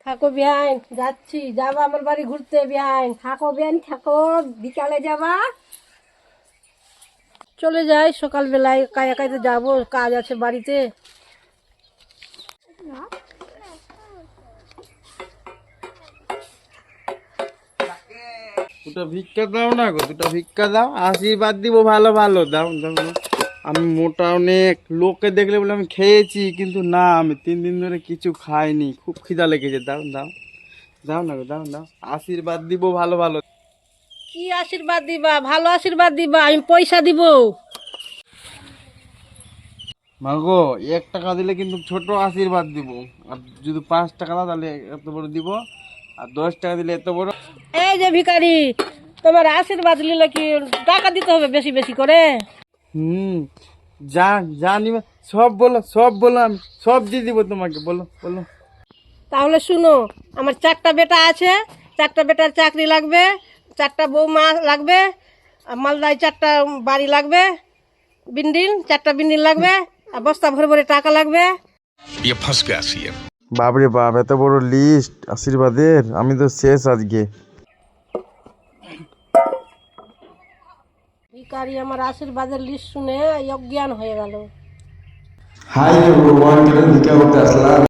থাকো বিহাইন, যাচ্ছি, যাবা আমার বাড়ি ঘুরতে বিহাইন। থাকো বেন থাকো, বিকালে যাবা। চলে যাই সকালবেলায়, একা একাই তো যাবো, কাজ আছে বাড়িতে। দুটো ভিক্ষা দাও না গো, দুটো ভিক্ষা দাও, আশীর্বাদ দিব ভালো ভালো। দাও দাও দাও। আমি মোটা অনেক, লোকে দেখলে বলে আমি খেয়েছি, কিন্তু না, আমি 3 দিন ধরে কিছু খাইনি, খুব খিদা লেগেছে। দাও দাও দাও না গো, দাও দাও, আশীর্বাদ দিব ভালো ভালো। কি আশীর্বাদ দিবা? ভালো আশীর্বাদ দিবা, আমি পয়সা দিব। মা গো, 1 টাকা দিলে কিন্তু ছোট আশীর্বাদ দিব, আর যদি 5 টাকা দাও তাহলে এত বড় দিব, আর 10 টাকা দিলে এত বড়। এই যে ভিখারি, তোমার আশীর্বাদ নিলে কি টাকা দিতে হবে বেশি বেশি করে? যা যা নিবে সব বলো, সব বলো, আমি সব দিয়ে দিব তোমাকে। বলো বলো। তাহলে শুনো, আমার 4টা বেটা আছে, 4টা বেটার চাকরি লাগবে, 4টা বৌমা লাগবে, আর মালদায় 4টা বাড়ি লাগবে, 4টা বিন্ডিল লাগবে, আর বস্তা ভরে ভরে টাকা লাগবে। বাপরে বাপ, এত বড় লিস্ট আশীর্বাদের, আমি তো শেষ আজকে। ভিখারি আমার আশীর্বাদের লিস্ট শুনে অজ্ঞান হয়ে গেল। Hai everyone, kita di Kota Selatan.